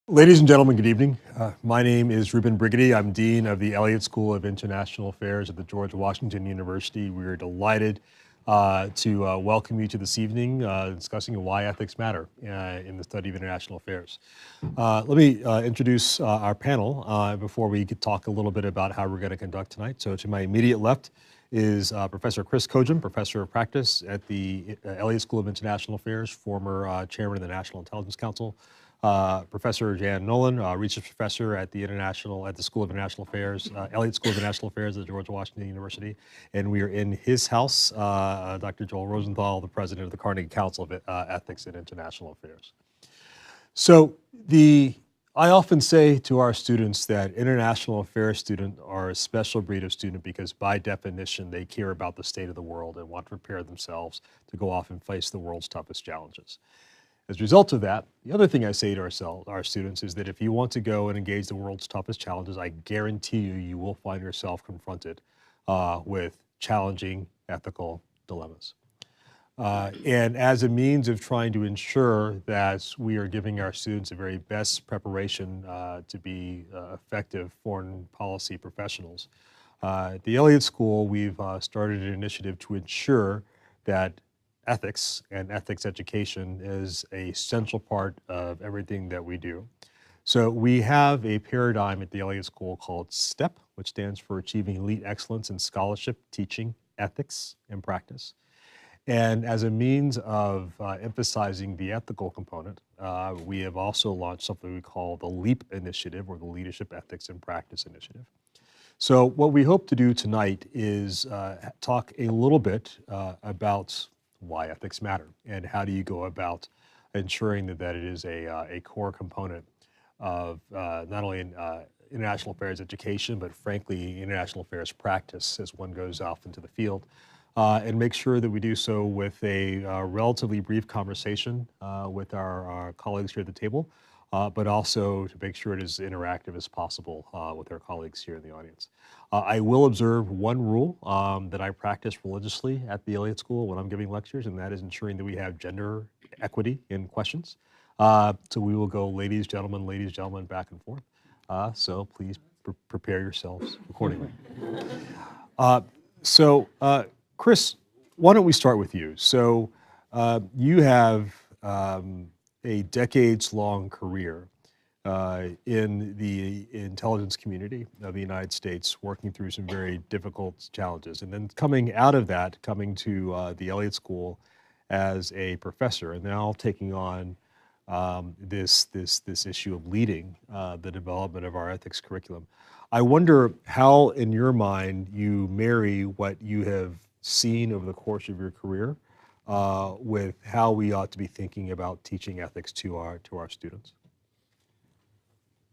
Ladies and gentlemen, good evening. My name is Reuben Brigety. I'm Dean of the Elliott School of International Affairs at the George Washington University. We are delighted to welcome you to this evening discussing why ethics matter in the study of international affairs. Let me introduce our panel before we could talk a little bit about how we're going to conduct tonight. So to my immediate left is Professor Chris Kojm, Professor of Practice at the Elliott School of International Affairs, former Chairman of the National Intelligence Council. Professor Janne Nolan, research professor at the School of International Affairs, Elliott School of International Affairs at George Washington University, and we are in his house. Dr. Joel Rosenthal, the president of the Carnegie Council of Ethics and International Affairs. So I often say to our students that international affairs students are a special breed of student because by definition they care about the state of the world and want to prepare themselves to go off and face the world's toughest challenges. As a result of that, the other thing I say to our students is that if you want to go and engage the world's toughest challenges, I guarantee you will find yourself confronted with challenging ethical dilemmas. And as a means of trying to ensure that we are giving our students the very best preparation to be effective foreign policy professionals, at the Elliott School, we've started an initiative to ensure that ethics and ethics education is a central part of everything that we do. So we have a paradigm at the Elliott School called STEP, which stands for Achieving Elite Excellence in Scholarship, Teaching, Ethics, and Practice. And as a means of emphasizing the ethical component, we have also launched something we call the LEAP Initiative, or the Leadership Ethics and Practice Initiative. So what we hope to do tonight is talk a little bit about why ethics matter and how do you go about ensuring that it is a core component of not only international affairs education, but frankly, international affairs practice as one goes off into the field. And make sure that we do so with a relatively brief conversation with our colleagues here at the table, but also to make sure it is interactive as possible with our colleagues here in the audience. I will observe one rule that I practice religiously at the Elliott School when I'm giving lectures, and that is ensuring that we have gender equity in questions. So we will go ladies, gentlemen, back and forth. So please prepare yourselves accordingly. Chris, why don't we start with you? So you have a decades-long career in the intelligence community of the United States, working through some very difficult challenges. And then coming out of that, coming to the Elliott School as a professor, and now taking on this issue of leading the development of our ethics curriculum. I wonder how, in your mind, you marry what you have seen over the course of your career with how we ought to be thinking about teaching ethics to our students.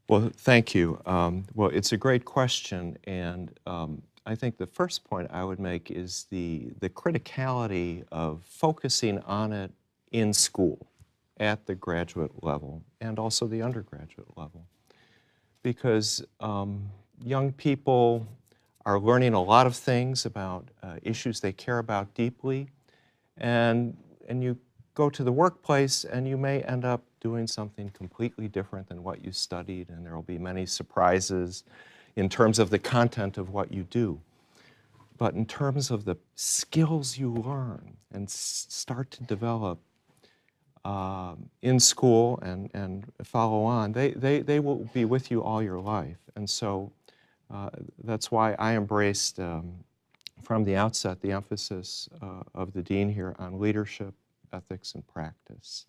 Well, thank you. Well, it's a great question, and I think the first point I would make is the criticality of focusing on it in school, at the graduate level, and also the undergraduate level. Because young people are learning a lot of things about issues they care about deeply, and you go to the workplace and you may end up doing something completely different than what you studied, and there will be many surprises in terms of the content of what you do. But in terms of the skills you learn and start to develop in school and follow on, they will be with you all your life. And so that's why I embraced from the outset the emphasis of the dean here on leadership, ethics, and practice.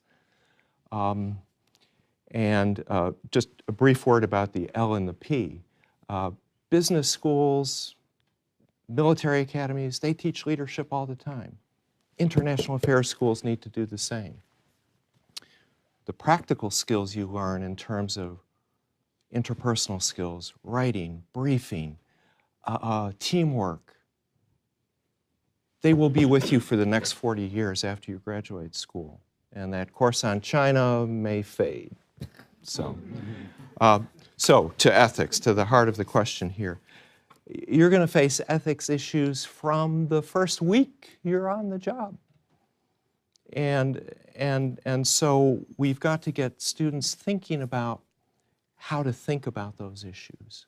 Just a brief word about the L and the P. Business schools, military academies, they teach leadership all the time. International affairs schools need to do the same. The practical skills you learn in terms of interpersonal skills, writing, briefing, teamwork, they will be with you for the next 40 years after you graduate school. And that course on China may fade. So to ethics, to the heart of the question here. You're going to face ethics issues from the first week you're on the job. And so we've got to get students thinking about how to think about those issues.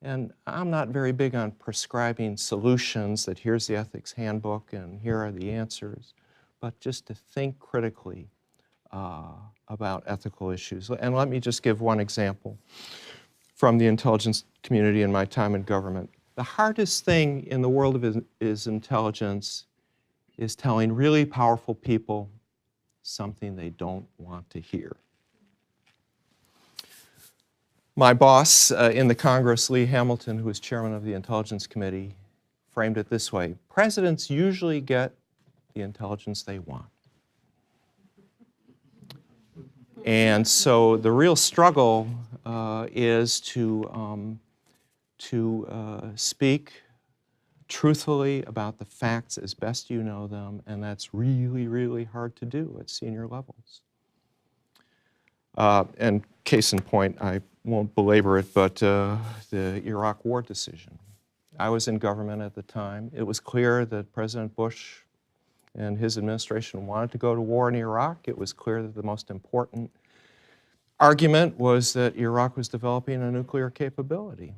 And I'm not very big on prescribing solutions that here's the ethics handbook and here are the answers, but just to think critically about ethical issues. And let me just give one example from the intelligence community in my time in government. The hardest thing in the world of intelligence is telling really powerful people something they don't want to hear. My boss in the Congress, Lee Hamilton, who was chairman of the Intelligence Committee, framed it this way: presidents usually get the intelligence they want. And so the real struggle is to speak truthfully about the facts as best you know them, and that's really, really hard to do at senior levels. And case in point, I won't belabor it, but the Iraq War decision. I was in government at the time. It was clear that President Bush and his administration wanted to go to war in Iraq. It was clear that the most important argument was that Iraq was developing a nuclear capability.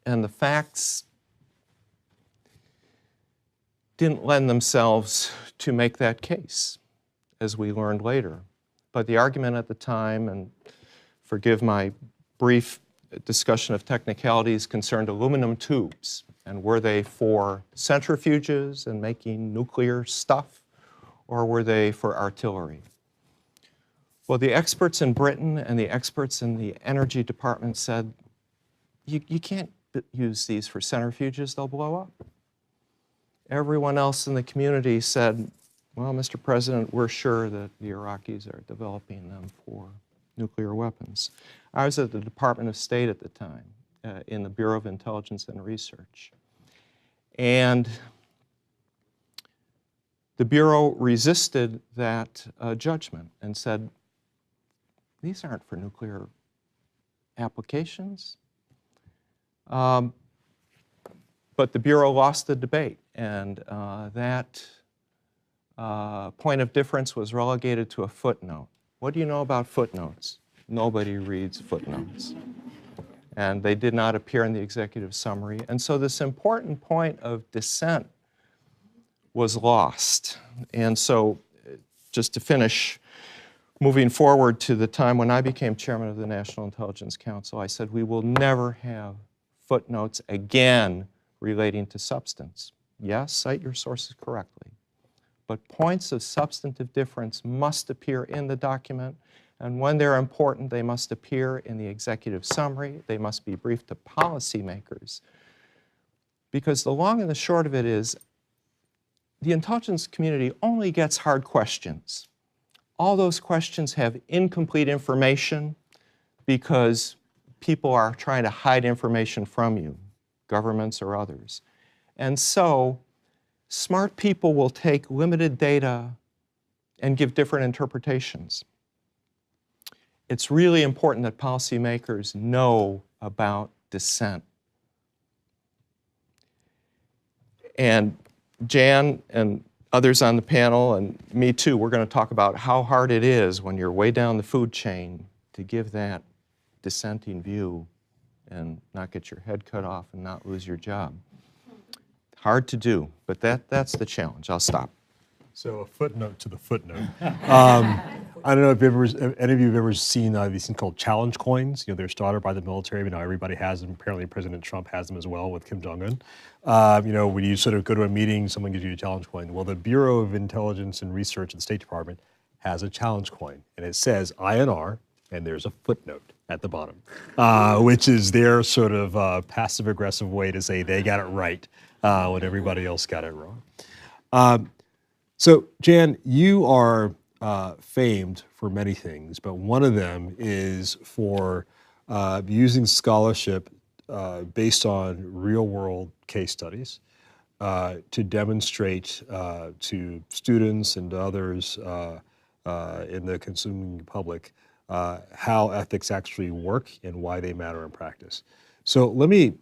And the facts didn't lend themselves to make that case, as we learned later. But the argument at the time, and forgive my brief discussion of technicalities, concerned aluminum tubes. And were they for centrifuges and making nuclear stuff, or were they for artillery? Well, the experts in Britain and the experts in the Energy Department said, you can't use these for centrifuges, they'll blow up. Everyone else in the community said, well, Mr. President, we're sure that the Iraqis are developing them for nuclear weapons. I was at the Department of State at the time, in the Bureau of Intelligence and Research. And the Bureau resisted that judgment and said, these aren't for nuclear applications. But the Bureau lost the debate, and that point of difference was relegated to a footnote. What do you know about footnotes? Nobody reads footnotes. And they did not appear in the executive summary. And so this important point of dissent was lost. And so just to finish, moving forward to the time when I became chairman of the National Intelligence Council, I said we will never have footnotes again relating to substance. Yes, cite your sources correctly. But points of substantive difference must appear in the document, and when they're important, they must appear in the executive summary. They must be briefed to policymakers. Because the long and the short of it is, the intelligence community only gets hard questions. All those questions have incomplete information because people are trying to hide information from you, governments or others. And so, smart people will take limited data and give different interpretations. It's really important that policymakers know about dissent. And Jan and others on the panel, and me too, we're going to talk about how hard it is when you're way down the food chain to give that dissenting view and not get your head cut off and not lose your job. Hard to do, but that's the challenge. I'll stop. So a footnote to the footnote. I don't know if any of you have ever seen these things called challenge coins. You know, they're started by the military, but now everybody has them. Apparently President Trump has them as well with Kim Jong-un. You know, when you sort of go to a meeting, someone gives you a challenge coin. Well, the Bureau of Intelligence and Research at the State Department has a challenge coin, and it says INR, and there's a footnote at the bottom, which is their sort of passive-aggressive way to say they got it right when everybody else got it wrong. So, Jan, you are famed for many things, but one of them is for using scholarship based on real-world case studies to demonstrate to students and to others in the consuming public how ethics actually work and why they matter in practice. So let me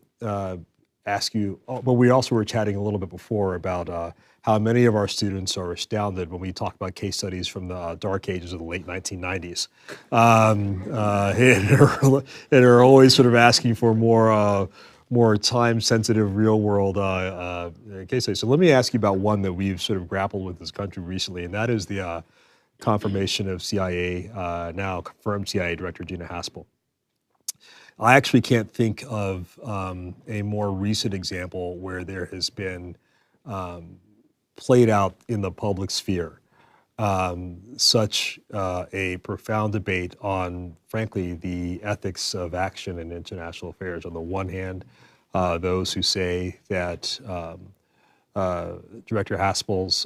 ask you, but we also were chatting a little bit before about how many of our students are astounded when we talk about case studies from the dark ages of the late 1990s, and are always sort of asking for more time-sensitive, real-world case studies. So let me ask you about one that we've sort of grappled with this country recently, and that is the confirmation of CIA, now confirmed CIA Director Gina Haspel. I actually can't think of a more recent example where there has been played out in the public sphere such a profound debate on, frankly, the ethics of action in international affairs. On the one hand, those who say that Director Haspel's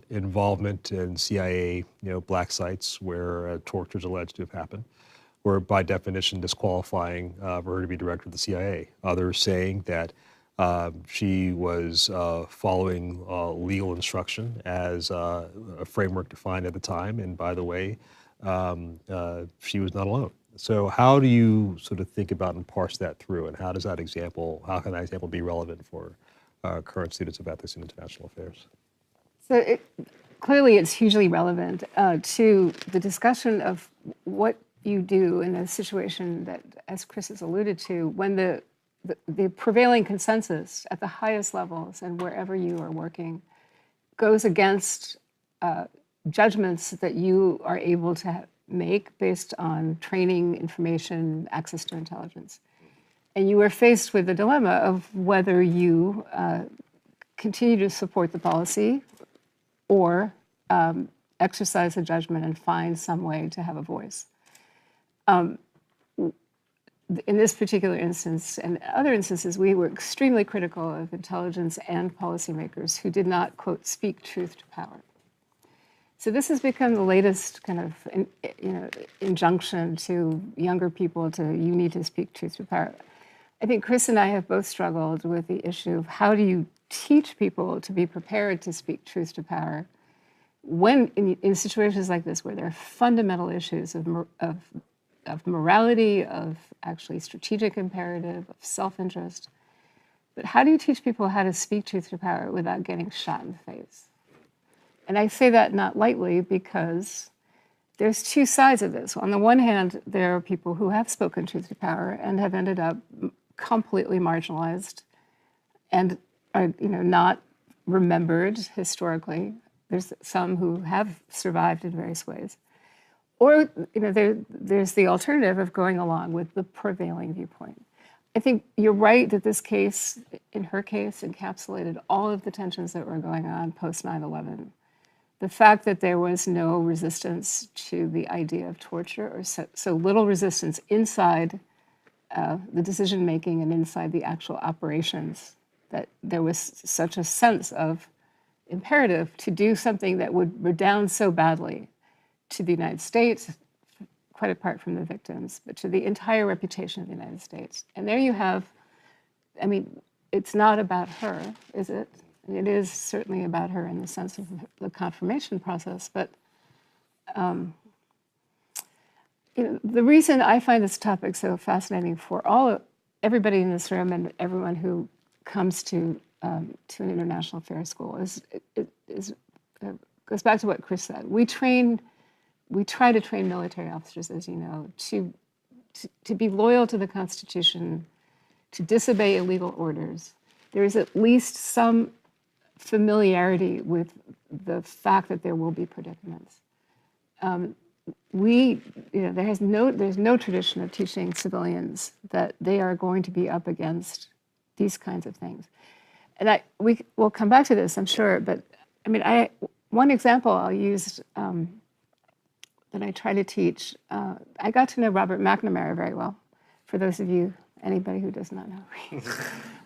involvement in CIA, black sites where torture is alleged to have happened, were by definition disqualifying for her to be director of the CIA. Others saying that she was following legal instruction as a framework defined at the time, and by the way, she was not alone. So how do you sort of think about and parse that through, and how can that example be relevant for current students of ethics in international affairs? So clearly it's hugely relevant to the discussion of what you do in a situation that, as Chris has alluded to, when the prevailing consensus at the highest levels and wherever you are working goes against judgments that you are able to make based on training, information, access to intelligence. And you are faced with the dilemma of whether you continue to support the policy or exercise a judgment and find some way to have a voice. In this particular instance and other instances, we were extremely critical of intelligence and policymakers who did not, quote, speak truth to power. So this has become the latest kind of injunction to younger people you need to speak truth to power. I think Chris and I have both struggled with the issue of how do you teach people to be prepared to speak truth to power when in situations like this where there are fundamental issues of morality, of actually strategic imperative, of self-interest. But how do you teach people how to speak truth to power without getting shot in the face? And I say that not lightly because there's two sides of this. On the one hand, there are people who have spoken truth to power and have ended up completely marginalized and are not remembered historically. There's some who have survived in various ways. Or there's the alternative of going along with the prevailing viewpoint. I think you're right that this case, in her case, encapsulated all of the tensions that were going on post 9/11. The fact that there was no resistance to the idea of torture, or so little resistance inside the decision-making and inside the actual operations, that there was such a sense of imperative to do something that would redound so badly to the United States, quite apart from the victims, but to the entire reputation of the United States. And there you have, it's not about her, is it? It is certainly about her in the sense of the confirmation process, but the reason I find this topic so fascinating for everybody in this room and everyone who comes to an international affairs school goes back to what Chris said. We try to train military officers, as you know, to be loyal to the Constitution, to disobey illegal orders. There is at least some familiarity with the fact that there will be predicaments. There's no tradition of teaching civilians that they are going to be up against these kinds of things. And we'll come back to this, I'm sure, but one example I'll use that I try to teach, I got to know Robert McNamara very well, for those of you, anybody who does not know.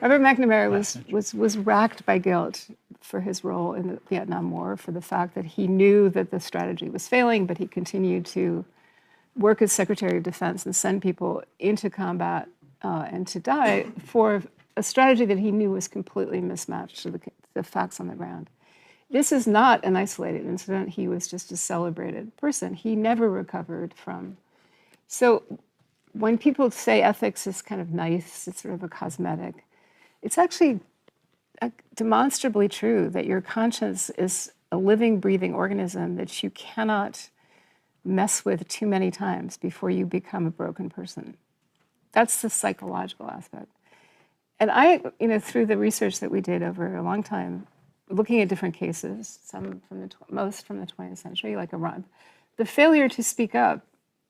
Robert McNamara was racked by guilt for his role in the Vietnam War, for the fact that he knew that the strategy was failing, but he continued to work as Secretary of Defense and send people into combat and to die for a strategy that he knew was completely mismatched to the facts on the ground. This is not an isolated incident. He was just a celebrated person. He never recovered from. So when people say ethics is kind of nice, it's sort of a cosmetic, It's actually demonstrably true that your conscience is a living, breathing organism that you cannot mess with too many times before you become a broken person. That's the psychological aspect. And I, through the research that we did over a long time, looking at different cases, some from most from the 20th century, like Iran, the failure to speak up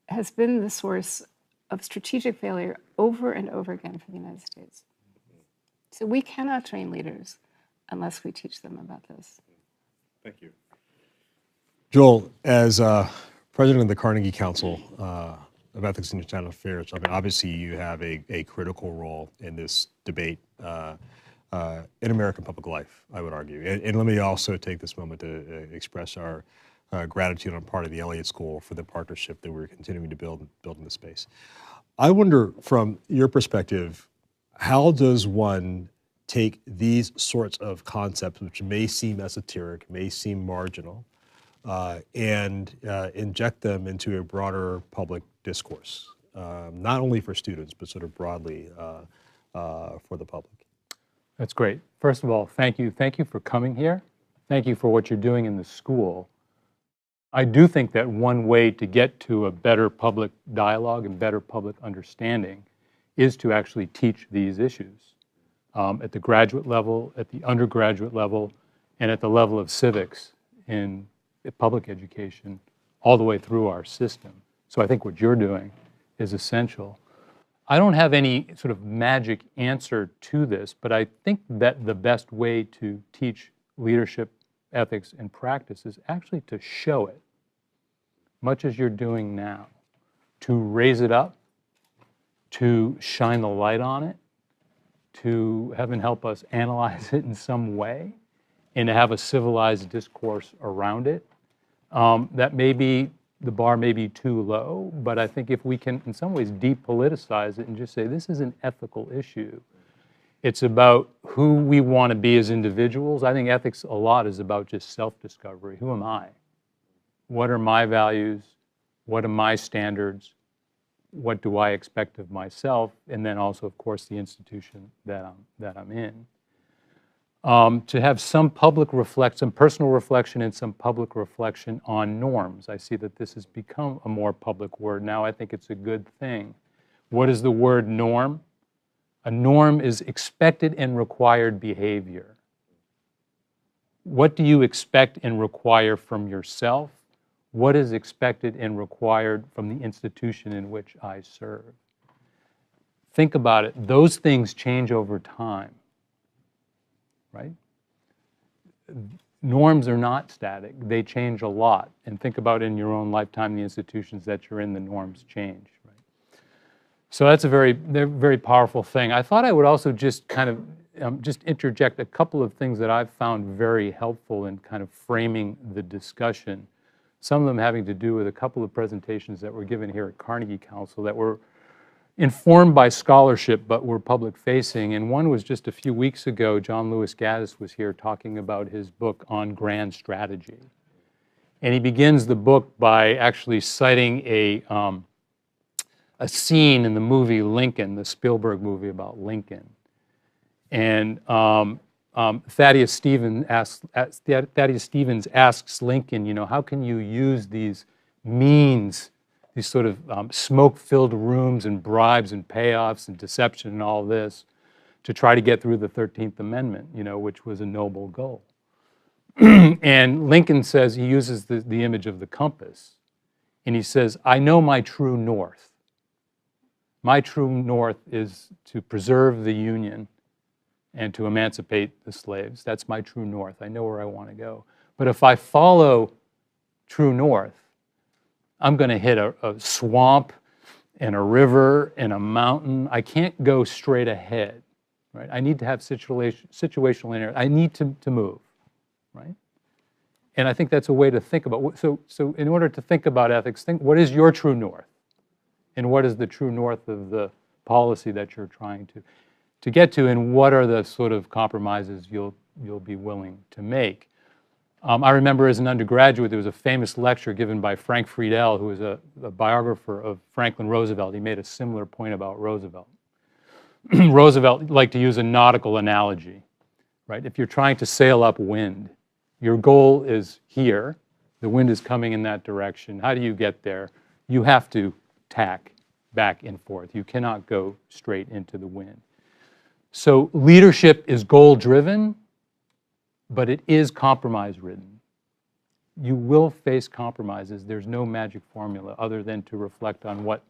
has been the source of strategic failure over and over again for the United States. So we cannot train leaders unless we teach them about this. Thank you. Joel, as president of the Carnegie Council of Ethics and International Affairs, I mean, obviously you have a critical role in this debate in American public life, I would argue. And let me also take this moment to express our gratitude on part of the Elliott School for the partnership that we're continuing to build in the space. I wonder, from your perspective, how does one take these sorts of concepts, which may seem esoteric, may seem marginal, and inject them into a broader public discourse, not only for students, but sort of broadly for the public? That's great. First of all, thank you. Thank you for coming here. Thank you for what you're doing in the school. I do think that one way to get to a better public dialogue and better public understanding is to actually teach these issues at the graduate level, at the undergraduate level, and at the level of civics in public education, all the way through our system. So I think what you're doing is essential. I don't have any sort of magic answer to this, but I think that the best way to teach leadership, ethics, and practice is actually to show it, much as you're doing now, to raise it up, to shine the light on it, to heaven help us analyze it in some way, and to have a civilized discourse around it. That maybe the bar may be too low, but I think if we can, in some ways, depoliticize it and just say, this is an ethical issue. It's about who we want to be as individuals. I think ethics a lot is about just self-discovery. Who am I? What are my values? What are my standards? What do I expect of myself? And then also, of course, the institution that I'm in. To have some some personal reflection and some public reflection on norms. I see that this has become a more public word now. I think it's a good thing. What is the word norm? A norm is expected and required behavior. What do you expect and require from yourself? What is expected and required from the institution in which I serve? Think about it. Those things change over time, right? Norms are not static. They change a lot. And think about in your own lifetime, the institutions that you're in, the norms change, right? So that's a very powerful thing. I thought I would also just kind of just interject a couple of things that I've found very helpful in kind of framing the discussion. Some of them having to do with a couple of presentations that were given here at Carnegie Council that were informed by scholarship but were public-facing. And one was just a few weeks ago, John Lewis Gaddis was here talking about his book on grand strategy. And he begins the book by actually citing a scene in the movie Lincoln, the Spielberg movie about Lincoln. And Thaddeus Stevens asks Lincoln, how can you use these means, these sort of smoke-filled rooms and bribes and payoffs and deception and all this to try to get through the 13th Amendment, which was a noble goal. And Lincoln says, he uses the image of the compass, and he says, I know my true north. My true north is to preserve the Union and to emancipate the slaves. That's my true north. I know where I want to go. But if I follow true north, I'm going to hit a swamp and a river and a mountain. I can't go straight ahead, right? I need to have situational inertia. I need to move, right? And I think that's a way to think about. So in order to think about ethics, think what is your true north, and what is the true north of the policy that you're trying to get to, and what are the sort of compromises you'll be willing to make. I remember as an undergraduate, there was a famous lecture given by Frank Friedel, who was a biographer of Franklin Roosevelt. He made a similar point about Roosevelt. Roosevelt liked to use a nautical analogy, right? If you're trying to sail upwind, your goal is here, the wind is coming in that direction. How do you get there? You have to tack back and forth. You cannot go straight into the wind. So leadership is goal-driven, but it is compromise-ridden. You will face compromises. There's no magic formula other than to reflect on what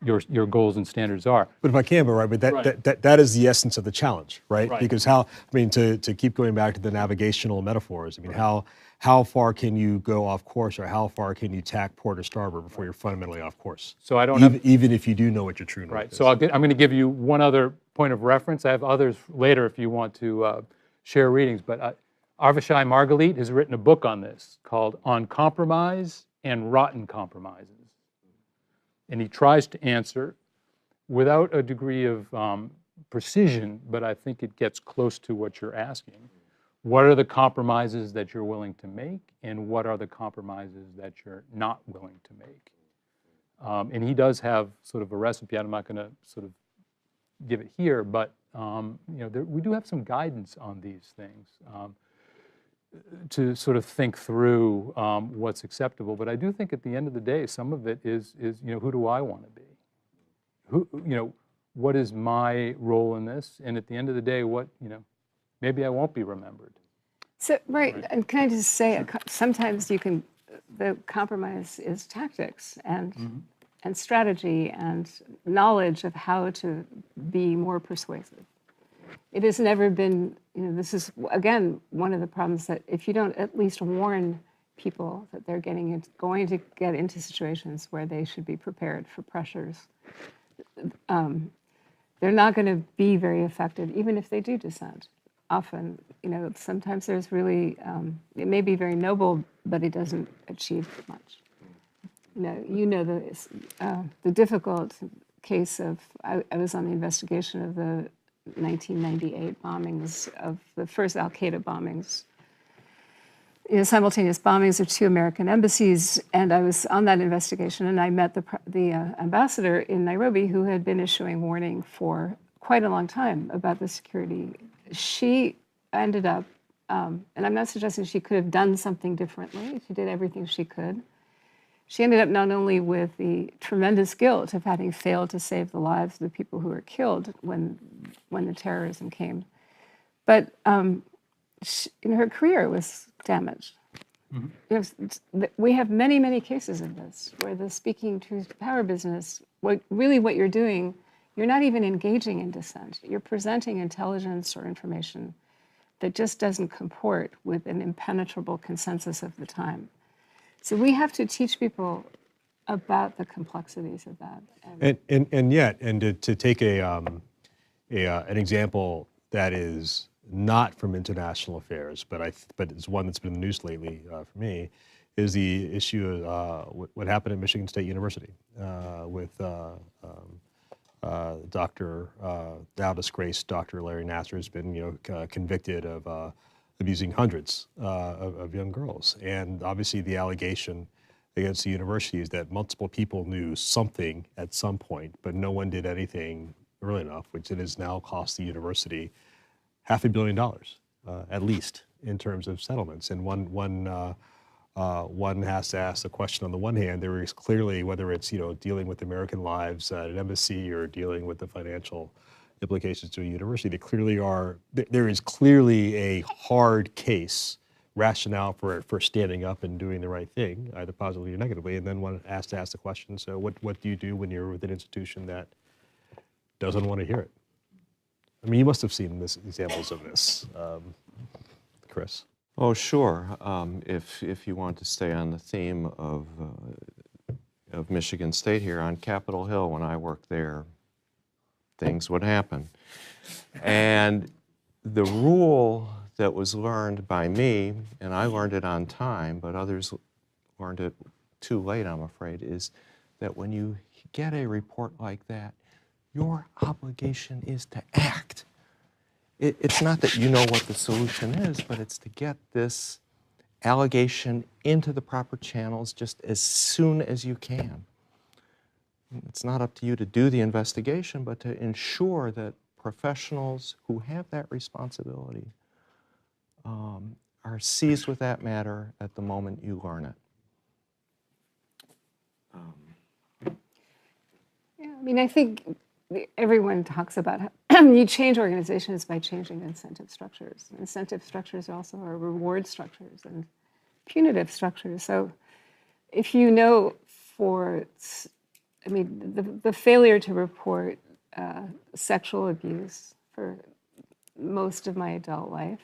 your goals and standards are. But if I can, but that is the essence of the challenge, right? Because to keep going back to the navigational metaphors, I mean, how far can you go off course, or how far can you tack port or starboard before you're fundamentally off course? So I don't even if you do know what your true north is. So I'm going to give you one other point of reference. I have others later if you want to share readings, but Avishai Margalit has written a book on this called On Compromise and Rotten Compromises. And he tries to answer without a degree of precision, but I think it gets close to what you're asking. What are the compromises that you're willing to make, and what are the compromises that you're not willing to make? And he does have sort of a recipe. I'm not going to sort of give it here, but we do have some guidance on these things to sort of think through what's acceptable. But I do think at the end of the day, some of it is who do I want to be? What is my role in this? And at the end of the day, maybe I won't be remembered. So, right, and can I just say, sometimes the compromise is tactics and strategy and knowledge of how to be more persuasive. It has never been, this is, again, one of the problems, that if you don't at least warn people that they're going to get into situations where they should be prepared for pressures, they're not going to be very effective, even if they do dissent. Often, sometimes there's really, it may be very noble, but it doesn't achieve much. The difficult case of, I was on the investigation of the 1998 bombings, of the first Al-Qaeda bombings, simultaneous bombings of 2 American embassies, and I was on that investigation, and I met the ambassador in Nairobi, who had been issuing warning for quite a long time about the security. She ended up, and I'm not suggesting she could have done something differently, she did everything she could. She ended up not only with the tremendous guilt of having failed to save the lives of the people who were killed when the terrorism came, but her career was damaged. We have many, many cases of this, where the speaking truth to power business, what you're doing, you're not even engaging in dissent. You're presenting intelligence or information that just doesn't comport with an impenetrable consensus of the time. So we have to teach people about the complexities of that. And yet, to take an example that is not from international affairs, but it's one that's been in the news lately for me, is the issue of what happened at Michigan State University with now disgraced Dr. Larry Nassar has been convicted of abusing hundreds of young girls. And obviously the allegation against the university is that multiple people knew something at some point, but no one did anything early enough, which it has now cost the university $500 million, at least, in terms of settlements. And one has to ask the question, on the one hand, there is clearly, whether it's dealing with American lives at an embassy or dealing with the financial implications to a university, there is clearly a hard case rationale for standing up and doing the right thing, either positively or negatively. And then one has to ask the question, so what do you do when you're with an institution that doesn't want to hear it? I mean, you must have seen examples of this, Chris. Oh, sure. If you want to stay on the theme of Michigan State here, on Capitol Hill, when I worked there, things would happen. And the rule that was learned by me, and I learned it on time, but others learned it too late, I'm afraid, is that when you get a report like that, your obligation is to act. It's not that you know what the solution is, but it's to get this allegation into the proper channels just as soon as you can. It's not up to you to do the investigation, but to ensure that professionals who have that responsibility are seized with that matter at the moment you learn it. Yeah, I mean, I think everyone talks about how you change organizations by changing incentive structures. Incentive structures also are reward structures and punitive structures. So if you know I mean, the failure to report sexual abuse for most of my adult life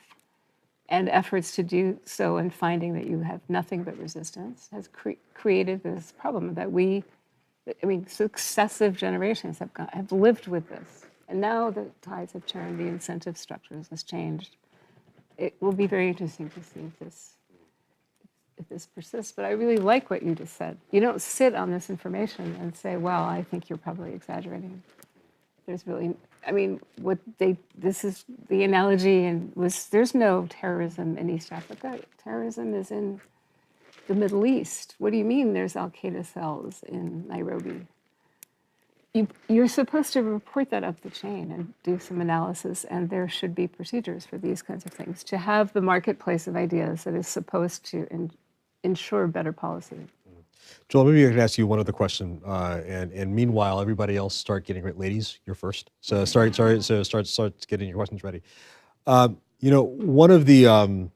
and efforts to do so and finding that you have nothing but resistance has created this problem that successive generations have lived with this. And now the tides have turned, the incentive structures has changed. It will be very interesting to see if this persists. But I really like what you just said. You don't sit on this information and say, well, I think you're probably exaggerating. There's really, I mean, this is the analogy, and there's no terrorism in East Africa. Terrorism is in the Middle East. What do you mean there's Al-Qaeda cells in Nairobi? You're supposed to report that up the chain and do some analysis, and there should be procedures for these kinds of things to have the marketplace of ideas that is supposed to ensure better policy. Joel, maybe I could ask you one other question, and meanwhile, everybody else start getting ready. Ladies, you're first. So start getting your questions ready. You know, one of the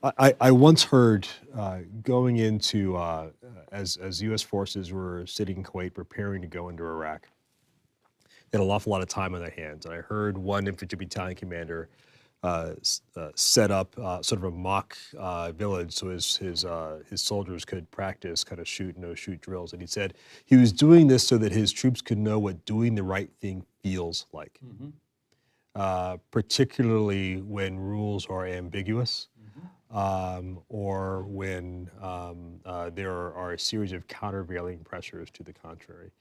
I once heard going into as U.S. forces were sitting in Kuwait preparing to go into Iraq, they had an awful lot of time on their hands, and I heard one infantry battalion commander set up sort of a mock village so his soldiers could practice kind of shoot, no shoot drills. And he said he was doing this so that his troops could know what doing the right thing feels like, particularly when rules are ambiguous or when there are a series of countervailing pressures to the contrary.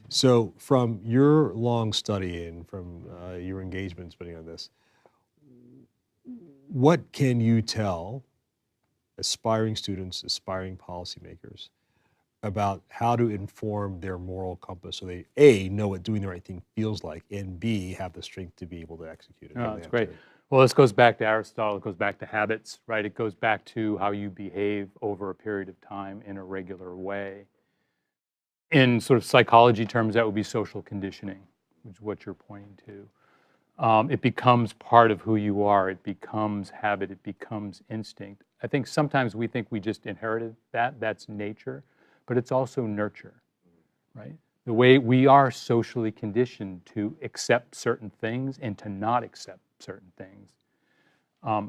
So from your long study and from your engagement spending on this, what can you tell aspiring students, aspiring policymakers about how to inform their moral compass so they, A, know what doing the right thing feels like, and B, have the strength to be able to execute it? Oh, that's great. Well, this goes back to Aristotle. It goes back to habits, right? It goes back to how you behave over a period of time in a regular way. In sort of psychology terms, that would be social conditioning, which is what you're pointing to. It becomes part of who you are. It becomes habit. It becomes instinct. I think sometimes we think we just inherited that. That's nature. But it's also nurture, right? The way we are socially conditioned to accept certain things and to not accept certain things.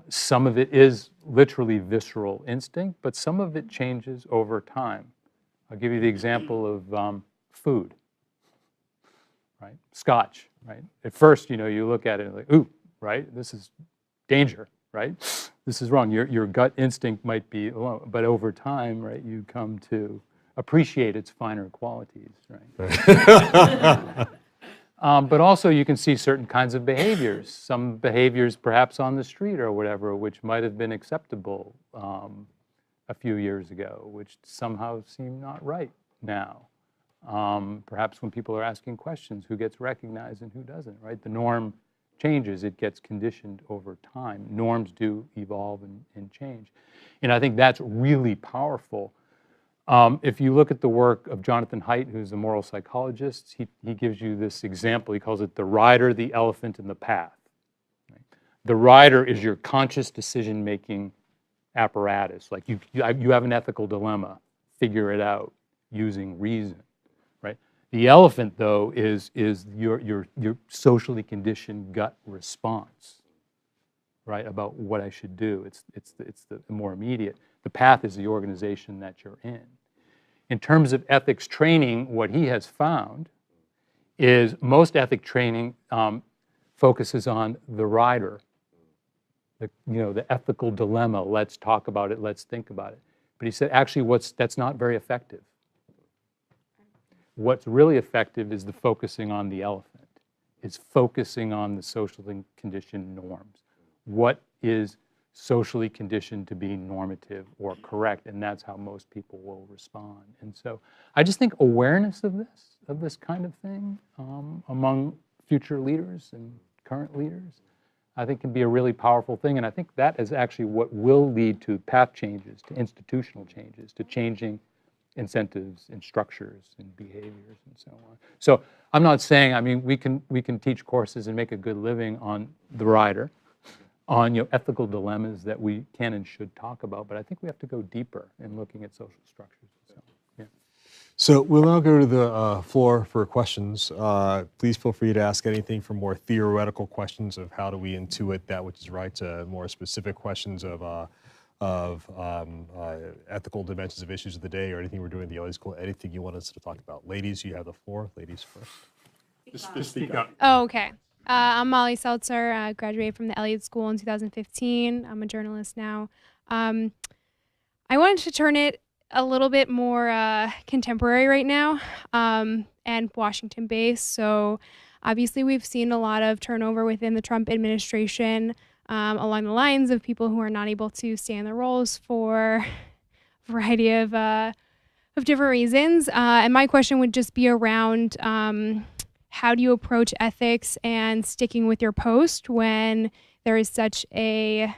Some of it is literally visceral instinct, but some of it changes over time. I'll give you the example of food, right? Scotch, right? At first, you know, you look at it and like, ooh, right? This is danger, right? This is wrong. Your gut instinct might be, but over time, right, you come to appreciate its finer qualities, right? But also you can see certain kinds of behaviors, some behaviors perhaps on the street or whatever, which might have been acceptable a few years ago, which somehow seem not right now. Perhaps when people are asking questions, who gets recognized and who doesn't, right? The norm changes, it gets conditioned over time. Norms do evolve and change. And I think that's really powerful. If you look at the work of Jonathan Haidt, who's a moral psychologist, he gives you this example. He calls it the rider, the elephant, and the path. Right? The rider is your conscious decision-making apparatus. Like you have an ethical dilemma, figure it out using reason. Right? The elephant, though, is your socially conditioned gut response, right, about what I should do. It's the more immediate. The path is the organization that you're in. In terms of ethics training, what he has found is most ethic training focuses on the rider, the ethical dilemma. Let's talk about it. Let's think about it. But he said, actually, that's not very effective. What's really effective is the focusing on the elephant. It's focusing on the socially conditioned norms. What is socially conditioned to be normative or correct, and that's how most people will respond. And so I just think awareness of this kind of thing among future leaders and current leaders, I think can be a really powerful thing. And I think that is actually what will lead to path changes, to institutional changes, to changing incentives and structures and behaviors and so on. So I'm not saying, I mean, we can teach courses and make a good living on the rider, on ethical dilemmas that we can and should talk about, but I think we have to go deeper in looking at social structures. So, yeah. So we'll now go to the floor for questions. Please feel free to ask anything from more theoretical questions of how do we intuit that which is right to more specific questions of ethical dimensions of issues of the day or anything we're doing at the Elliott School, anything you want us to talk about. Ladies, you have the floor. Ladies first. Just speak up. Oh, okay. I'm Molly Seltzer. I graduated from the Elliott School in 2015. I'm a journalist now. I wanted to turn it a little bit more contemporary right now and Washington-based. So obviously we've seen a lot of turnover within the Trump administration along the lines of people who are not able to stay in their roles for a variety of different reasons. And my question would just be around how do you approach ethics and sticking with your post when there is such a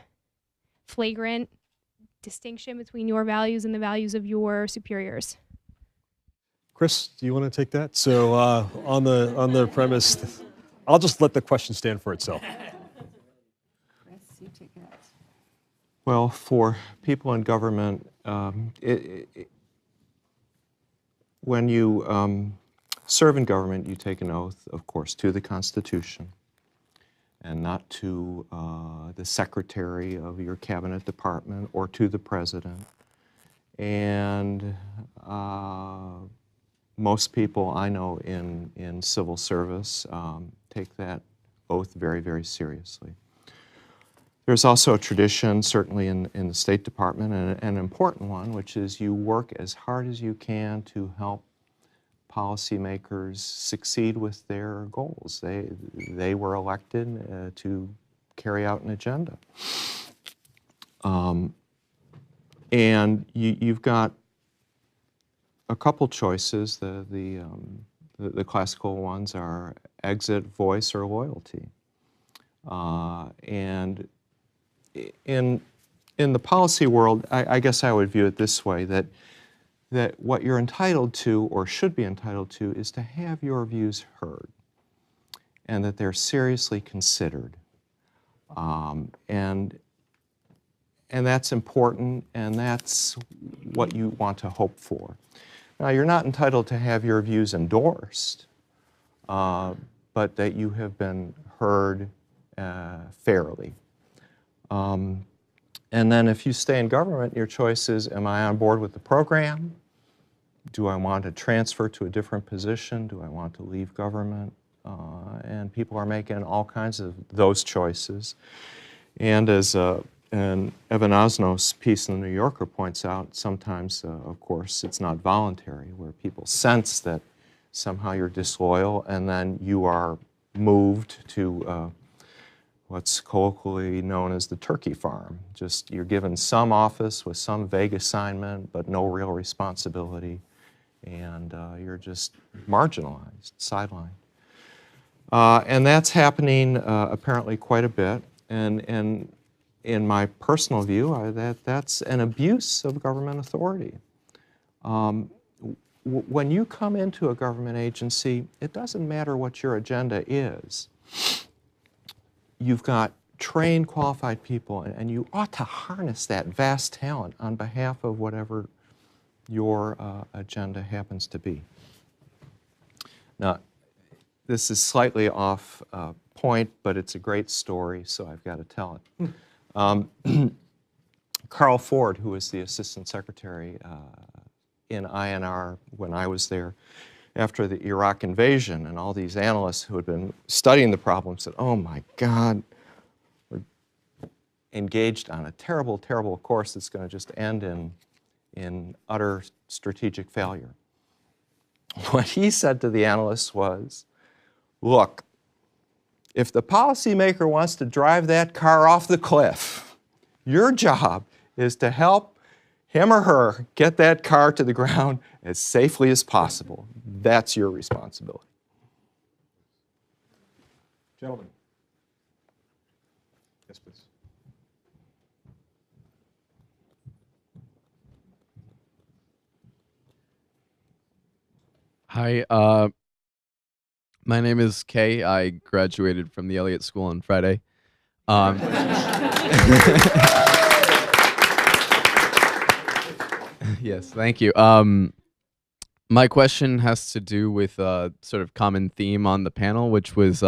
flagrant distinction between your values and the values of your superiors? Chris, do you want to take that? So on the premise, I'll just let the question stand for itself. Chris, you take it. Well, for people in government, when you serve in government, you take an oath, of course, to the Constitution and not to the secretary of your cabinet department or to the president. And most people I know in civil service take that oath very, very seriously. There's also a tradition, certainly in the State Department, and an important one, which is you work as hard as you can to help policymakers succeed with their goals. They were elected to carry out an agenda. And you've got a couple choices. The classical ones are exit, voice, or loyalty. And in the policy world, I guess I would view it this way, that what you're entitled to or should be entitled to is to have your views heard and that they're seriously considered. And that's important, and that's what you want to hope for. Now, you're not entitled to have your views endorsed, but that you have been heard fairly. And then if you stay in government, your choice is, am I on board with the program? Do I want to transfer to a different position? Do I want to leave government? And people are making all kinds of those choices. And as an Evan Osnos piece in the New Yorker points out, sometimes, of course, it's not voluntary, where people sense that somehow you're disloyal, and then you are moved to what's colloquially known as the turkey farm. Just you're given some office with some vague assignment, but no real responsibility, and you're just marginalized, sidelined. And that's happening apparently quite a bit, and in my personal view, that's an abuse of government authority. When you come into a government agency, it doesn't matter what your agenda is. You've got trained, qualified people, and you ought to harness that vast talent on behalf of whatever your agenda happens to be. Now, this is slightly off point, but it's a great story, so I've got to tell it. Carl Ford, who was the Assistant Secretary in INR when I was there, after the Iraq invasion, and all these analysts who had been studying the problem said, oh my God, we're engaged on a terrible, terrible course that's going to just end in utter strategic failure. What he said to the analysts was, look, if the policymaker wants to drive that car off the cliff, Your job is to help him or her get that car to the ground as safely as possible. That's your responsibility. Gentlemen. Yes, please. Hi, my name is Kay. I graduated from the Elliott School on Friday. Yes, thank you. My question has to do with a sort of common theme on the panel, which was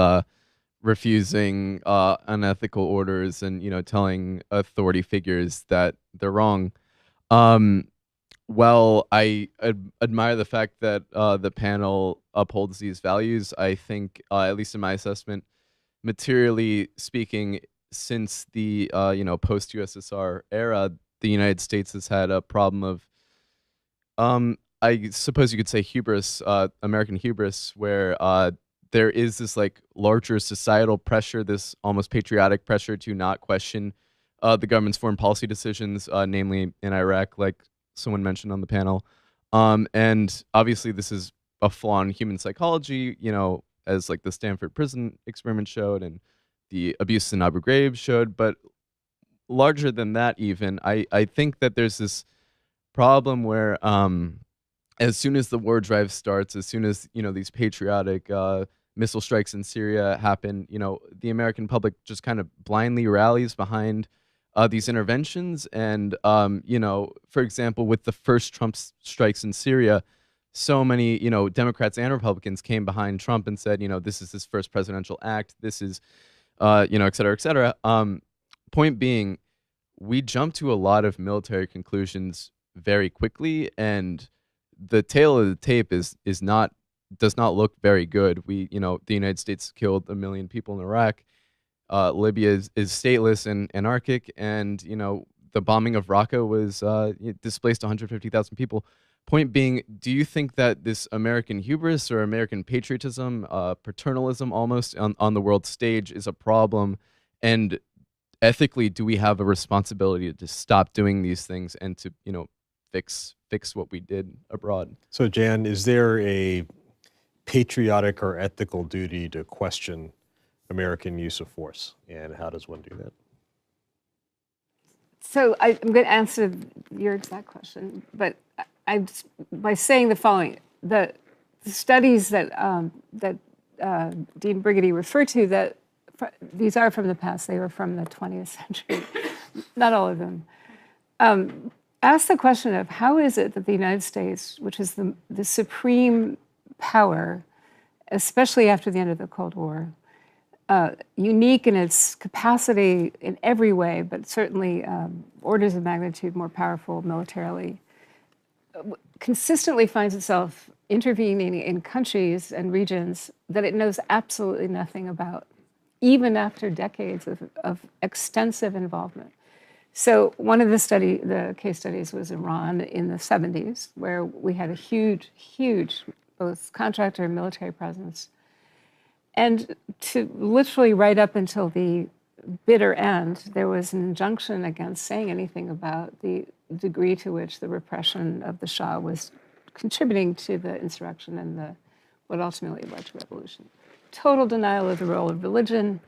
refusing unethical orders and, telling authority figures that they're wrong. Well, I admire the fact that the panel upholds these values. I think, at least in my assessment, materially speaking, since the post-USSR era, the United States has had a problem of, I suppose you could say hubris, American hubris, where there is this like larger societal pressure, this almost patriotic pressure to not question the government's foreign policy decisions, namely in Iraq, like someone mentioned on the panel. And obviously this is a flaw in human psychology, as like the Stanford prison experiment showed and the abuse in Abu Ghraib showed. But larger than that even, I think that there's this problem where as soon as the war drive starts, as soon as, these patriotic missile strikes in Syria happen, the American public just kind of blindly rallies behind these interventions. And, for example, with the first Trump strikes in Syria, so many, Democrats and Republicans came behind Trump and said, this is his first presidential act. This is, et cetera, et cetera. Point being, we jump to a lot of military conclusions very quickly, and the tail of the tape does not look very good. The United States killed 1 million people in Iraq. Libya is stateless and anarchic, and the bombing of Raqqa was displaced 150,000 people. Point being, do you think that this American hubris or American patriotism, paternalism almost on the world stage is a problem? And ethically, do we have a responsibility to stop doing these things and to fix what we did abroad? So Jan, is there a patriotic or ethical duty to question American use of force, and how does one do that? So I'm going to answer your exact question, but by saying the following: the studies that Dean Brigety referred to, that these are from the past. They were from the 20th century, not all of them. Ask the question of how is it that the United States, which is the supreme power, especially after the end of the Cold War, unique in its capacity in every way, but certainly orders of magnitude more powerful militarily, consistently finds itself intervening in countries and regions that it knows absolutely nothing about, even after decades of extensive involvement. So one of the case studies was Iran in the 70s, where we had a huge, huge both contractor and military presence. And to literally right up until the bitter end, there was an injunction against saying anything about the degree to which the repression of the Shah was contributing to the insurrection and what ultimately led to revolution. Total denial of the role of religion.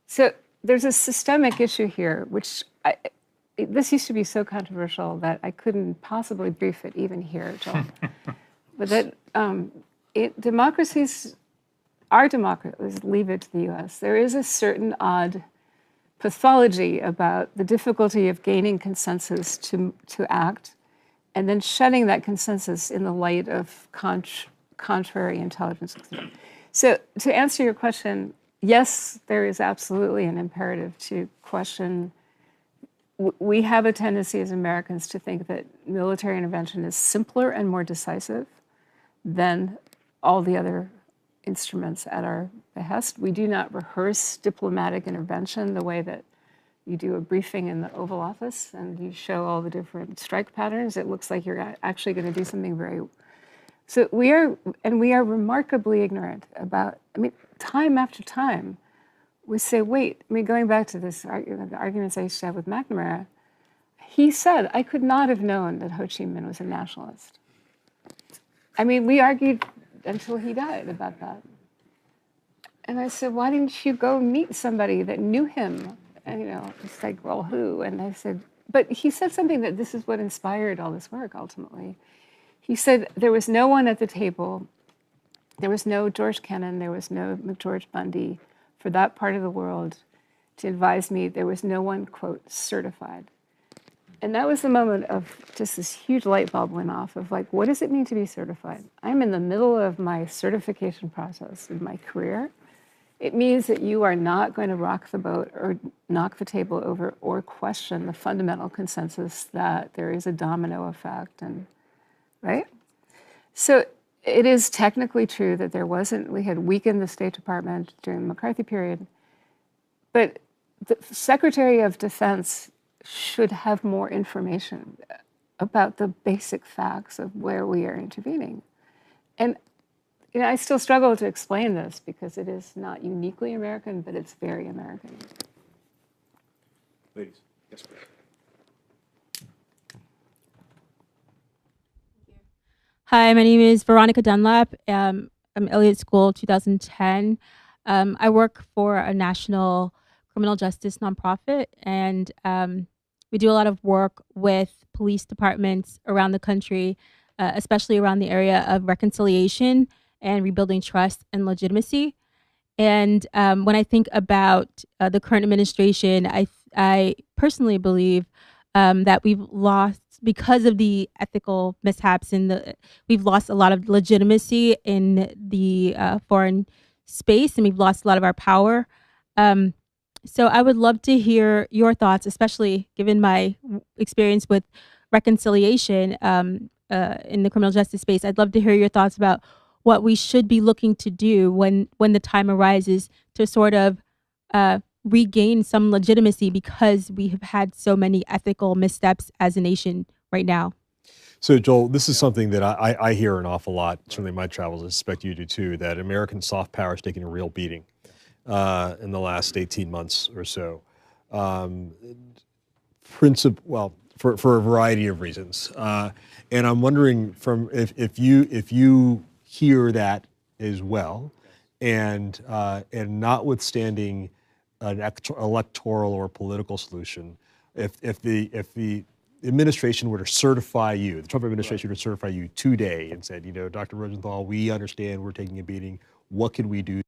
So there's a systemic issue here, which this used to be so controversial that I couldn't possibly brief it even here, Joel. But that our democracies, leave it to the US, there is a certain odd pathology about the difficulty of gaining consensus to act and then shedding that consensus in the light of contrary intelligence. So to answer your question, yes, there is absolutely an imperative to question. We have a tendency as Americans to think that military intervention is simpler and more decisive than all the other instruments at our behest. We do not rehearse diplomatic intervention the way that you do a briefing in the Oval Office and you show all the different strike patterns. It looks like you're actually going to do something very... So we are remarkably ignorant about, time after time, would say, wait, I mean, going back to this the arguments I used to have with McNamara, he said, I could not have known that Ho Chi Minh was a nationalist. I mean, we argued until he died about that. And I said, why didn't you go meet somebody that knew him? And, you know, it's like, well, who? And I said, but he said something that this is what inspired all this work, ultimately. He said, there was no one at the table. There was no George Kennan. There was no McGeorge Bundy for that part of the world to advise me. There was no one, quote, certified. And that was the moment of just this huge light bulb went off of like, what does it mean to be certified? I'm in the middle of my certification process in my career. It means that you are not going to rock the boat or knock the table over or question the fundamental consensus that there is a domino effect, and right? So it is technically true that we had weakened the State Department during the McCarthy period, but the Secretary of Defense should have more information about the basic facts of where we are intervening. And you know, I still struggle to explain this because it is not uniquely American, but it's very American. Ladies, yes, please. Hi, my name is Veronica Dunlap. I'm Elliott School 2010. I work for a national criminal justice nonprofit, and we do a lot of work with police departments around the country, especially around the area of reconciliation and rebuilding trust and legitimacy. And when I think about the current administration, I personally believe that we've lost, because of the ethical mishaps, we've lost a lot of legitimacy in the foreign space, and we've lost a lot of our power. So I would love to hear your thoughts, especially given my experience with reconciliation in the criminal justice space. I'd love to hear your thoughts about what we should be looking to do when the time arises to sort of regain some legitimacy, because we have had so many ethical missteps as a nation right now. So Joel, this is something that I hear an awful lot, certainly in my travels, I suspect you do too, that American soft power is taking a real beating in the last 18 months or so. For a variety of reasons. And I'm wondering if you hear that as well, and notwithstanding an electoral or political solution, if the administration were to certify you, the Trump administration were to certify you today and said, you know, Dr. Rosenthal, we understand we're taking a beating. What can we do?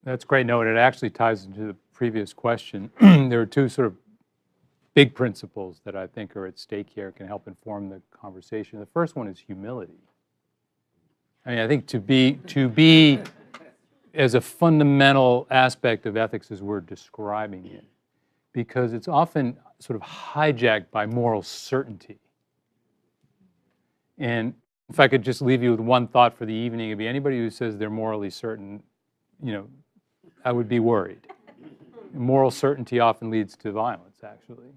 That's great. No, and it actually ties into the previous question. There are two sort of big principles that I think are at stake here, can help inform the conversation. The first one is humility. I mean, I think to be as a fundamental aspect of ethics as we're describing it, because it's often sort of hijacked by moral certainty. And if I could just leave you with one thought for the evening, it'd be anybody who says they're morally certain, you know, I would be worried. Moral certainty often leads to violence, actually.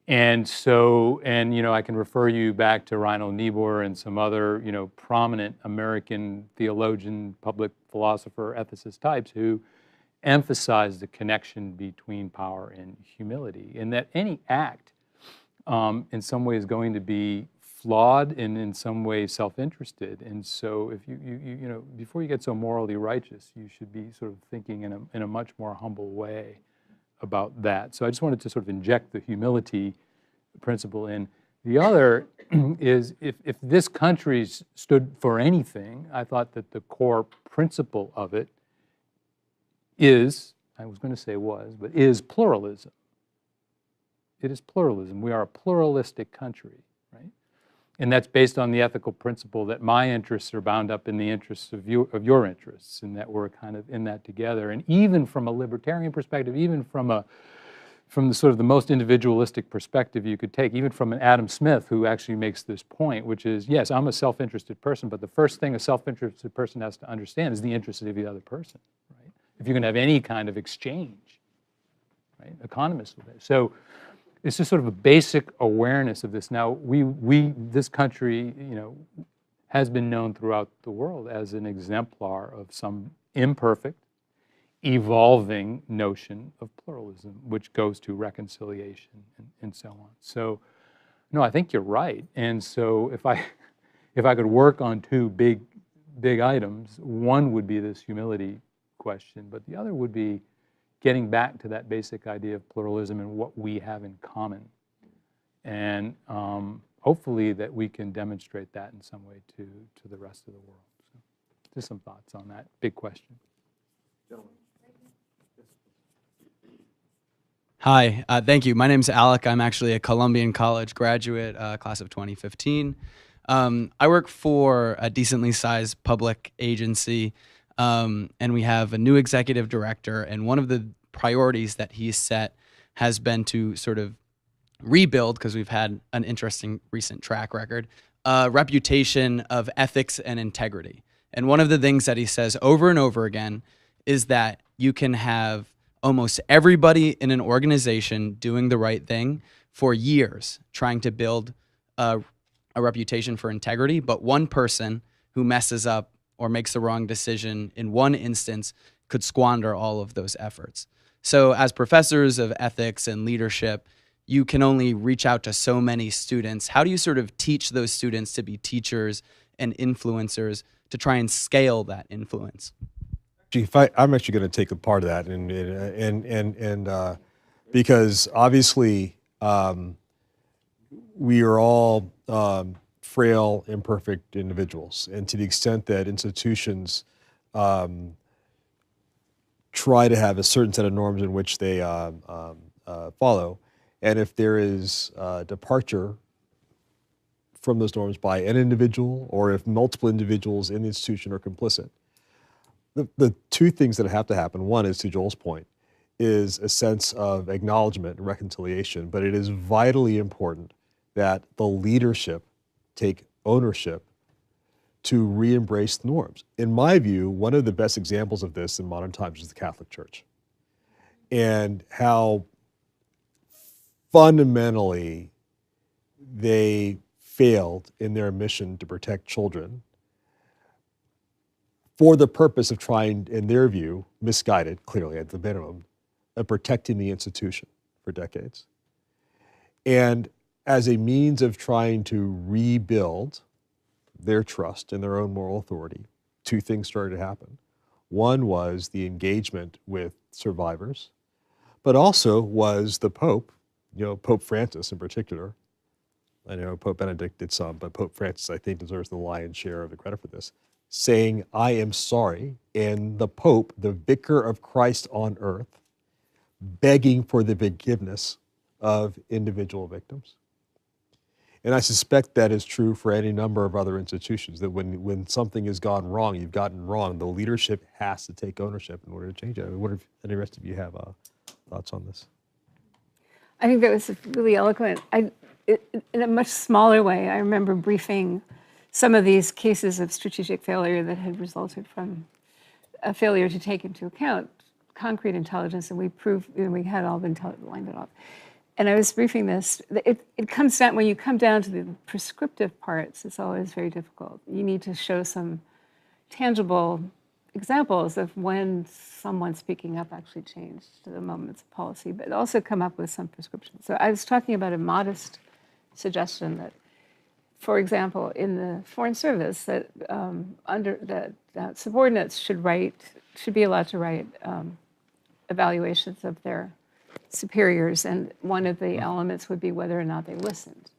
And you know, I can refer you back to Reinhold Niebuhr and some other, you know, prominent American theologian, public philosopher, ethicist types who emphasize the connection between power and humility, and that any act in some way is going to be flawed and in some way self-interested. And so if you know, before you get so morally righteous, you should be sort of thinking in a much more humble way about that. So I just wanted to sort of inject the humility principle in. The other is, if this country stood for anything, I thought that the core principle of it is, I was going to say was, but is pluralism. It is pluralism. We are a pluralistic country, right? And that's based on the ethical principle that my interests are bound up in the interests of your interests, and that we're kind of in that together. And even from a libertarian perspective, even from the sort of the most individualistic perspective you could take, even from an Adam Smith who actually makes this point, which is, yes, I'm a self-interested person, but the first thing a self-interested person has to understand is the interest of the other person, right? If you're going to have any kind of exchange, right? Economists with it. So it's just sort of a basic awareness of this. Now, this country, you know, has been known throughout the world as an exemplar of some imperfect, evolving notion of pluralism, which goes to reconciliation and so on. So, no, I think you're right. And so if I could work on two big items, one would be this humility question, but the other would be getting back to that basic idea of pluralism and what we have in common. And hopefully that we can demonstrate that in some way to the rest of the world. So just some thoughts on that big question. Gentlemen. Hi, thank you. My name's Alec. I'm actually a Columbian College graduate, class of 2015. I work for a decently sized public agency, and we have a new executive director, and one of the priorities that he's set has been to sort of rebuild, because we've had an interesting recent track record, a reputation of ethics and integrity. And one of the things that he says over and over again is that you can have almost everybody in an organization doing the right thing for years, trying to build a reputation for integrity, but one person who messes up or makes the wrong decision in one instance could squander all of those efforts. So as professors of ethics and leadership, you can only reach out to so many students. How do you sort of teach those students to be teachers and influencers to try and scale that influence? I'm actually going to take a part of that, and because obviously we are all frail, imperfect individuals, and to the extent that institutions try to have a certain set of norms in which they follow, and if there is departure from those norms by an individual, or if multiple individuals in the institution are complicit, the two things that have to happen, one is, to Joel's point, is a sense of acknowledgement and reconciliation, but it is vitally important that the leadership take ownership to re-embrace the norms. In my view, one of the best examples of this in modern times is the Catholic Church, and how fundamentally they failed in their mission to protect children for the purpose of trying, in their view, misguided, clearly at the minimum, of protecting the institution for decades. And as a means of trying to rebuild their trust in their own moral authority, two things started to happen. One was the engagement with survivors, but also was the Pope, Pope Francis in particular. I know Pope Benedict did some, but Pope Francis, I think, deserves the lion's share of the credit for this, saying, "I am sorry," and the Pope, the vicar of Christ on earth, begging for the forgiveness of individual victims. And I suspect that is true for any number of other institutions, that when something has gone wrong, you've gotten wrong, the leadership has to take ownership in order to change it. I wonder if any rest of you have thoughts on this. I think that was really eloquent. In a much smaller way, I remember briefing some of these cases of strategic failure that had resulted from a failure to take into account concrete intelligence, and we proved, we had all been lined it off. And I was briefing this. It comes down, when you come down to the prescriptive parts, it's always very difficult. You need to show some tangible examples of when someone speaking up actually changed the moments of policy, but also come up with some prescriptions. So I was talking about a modest suggestion that, for example, in the Foreign Service, that subordinates should be allowed to write evaluations of their superiors, and one of the elements would be whether or not they listened.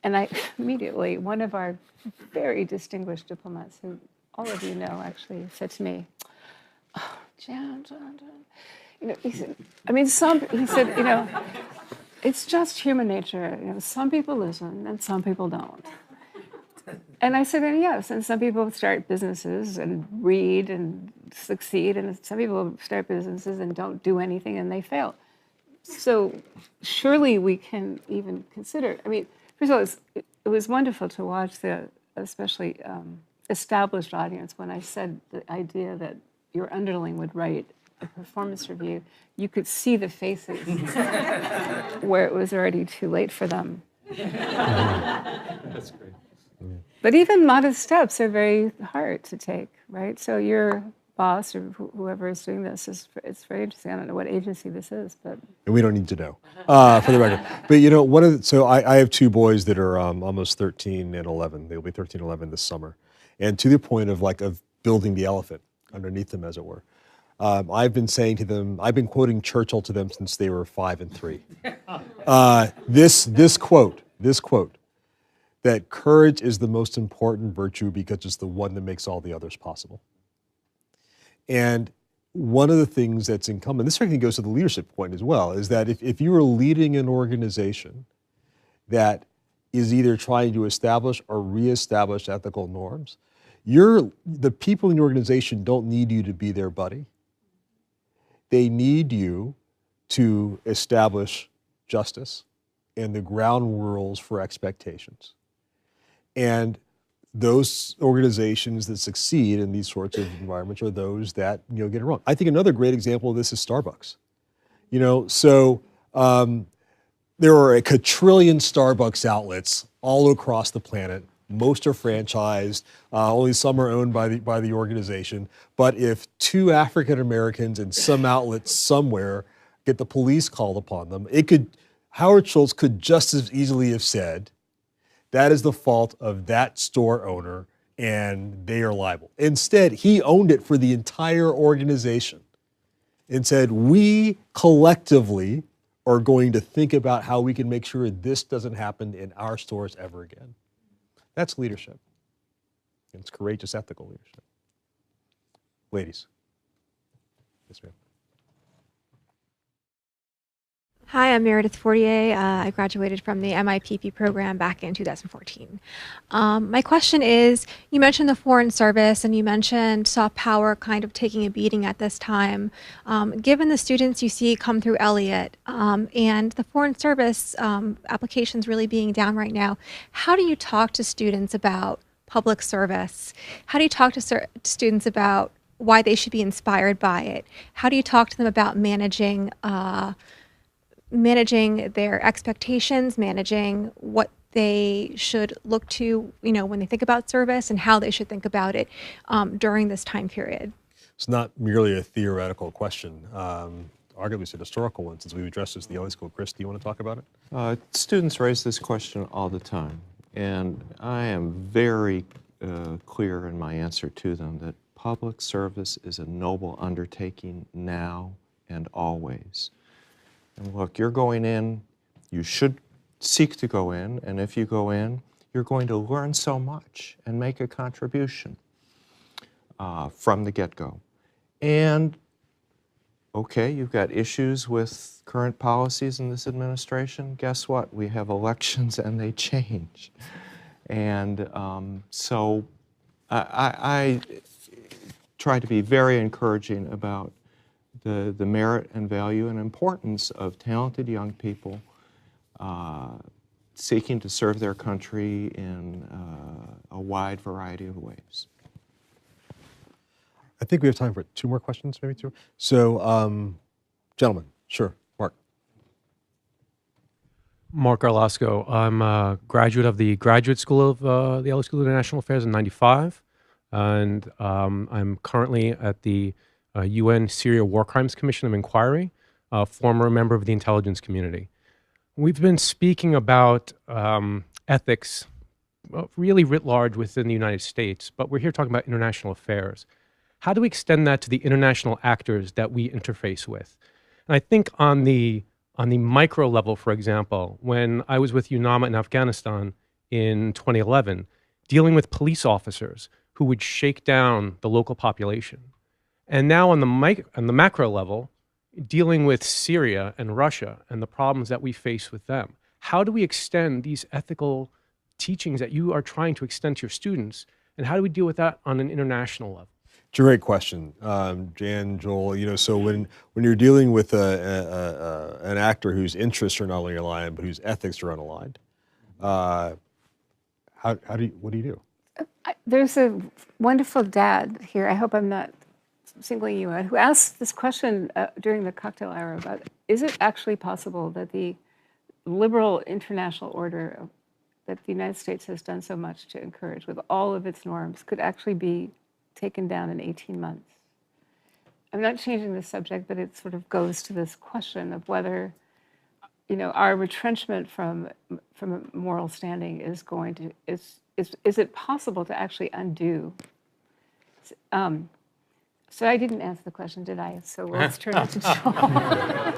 And I immediately, one of our very distinguished diplomats, who all of you know, actually said to me, "Oh, Jan, he said, it's just human nature. Some people listen and some people don't." And I said, yes, and some people start businesses and read and succeed, and some people start businesses and don't do anything and they fail. So surely we can even consider, first of all, it was wonderful to watch the especially established audience when I said the idea that your underling would write a performance review. You could see the faces where it was already too late for them. That's great. But even modest steps are very hard to take, right? So you're boss or whoever is doing this it's very interesting. I don't know what agency this is, but And we don't need to know, for the record. But so I have two boys that are almost 13 and 11. They'll be 13 and 11 this summer. And to the point of building the elephant underneath them, as it were. I've been saying to them, I've been quoting Churchill to them since they were 5 and 3. This quote, that courage is the most important virtue because it's the one that makes all the others possible. And one of the things that's incumbent, this certainly goes to the leadership point as well, is that if you are leading an organization that is either trying to establish or reestablish ethical norms, the people in the organization don't need you to be their buddy. They need you to establish justice and the ground rules for expectations. And those organizations that succeed in these sorts of environments are those that get it wrong. I think another great example of this is Starbucks. There are a quadrillion Starbucks outlets all across the planet. Most are franchised. Only some are owned by the organization. But if 2 African Americans in some outlet somewhere get the police called upon them, Howard Schultz could just as easily have said, that is the fault of that store owner and they are liable. Instead, he owned it for the entire organization and said, we collectively are going to think about how we can make sure this doesn't happen in our stores ever again. That's leadership. It's courageous, ethical leadership. Ladies. Yes, ma'am. Hi, I'm Meredith Fortier. I graduated from the MIPP program back in 2014. My question is, you mentioned the Foreign Service and you mentioned soft power kind of taking a beating at this time. Given the students you see come through Elliott and the Foreign Service applications really being down right now, how do you talk to students about public service? How do you talk to students about why they should be inspired by it? How do you talk to them about managing their expectations, managing what they should look to, when they think about service and how they should think about it during this time period? It's not merely a theoretical question. Arguably it's a historical one, since we've addressed this at the Elliott School. Chris, do you want to talk about it? Students raise this question all the time, and I am very clear in my answer to them that public service is a noble undertaking now and always. And look, you're going in, you should seek to go in, and if you go in, you're going to learn so much and make a contribution from the get-go. And, okay, you've got issues with current policies in this administration. Guess what? We have elections and they change. And so I try to be very encouraging about the merit and value and importance of talented young people seeking to serve their country in a wide variety of ways. I think we have time for 2 more questions, maybe 2. So, gentlemen, sure, Mark. Mark Arlasco. I'm a graduate of the Graduate School of the Elliott School of International Affairs in '95, and I'm currently at the UN Syria War Crimes Commission of Inquiry, a former member of the intelligence community. We've been speaking about ethics really writ large within the United States, but we're here talking about international affairs. How do we extend that to the international actors that we interface with? And I think on the micro level, for example, when I was with UNAMA in Afghanistan in 2011, dealing with police officers who would shake down the local population. And now on the macro level, dealing with Syria and Russia and the problems that we face with them. How do we extend these ethical teachings that you are trying to extend to your students, and how do we deal with that on an international level? It's a great question, Jan, Joel. So when you're dealing with an actor whose interests are not only aligned, but whose ethics are unaligned, what do you do? There's a wonderful dad here, I hope I'm not singling you out, who asked this question during the cocktail hour about, is it actually possible that the liberal international order that the United States has done so much to encourage with all of its norms could actually be taken down in 18 months? I'm not changing the subject, but it sort of goes to this question of whether, our retrenchment from a moral standing is going to, is it possible to actually undo? So I didn't answer the question, did I? So let's turn it to Joel.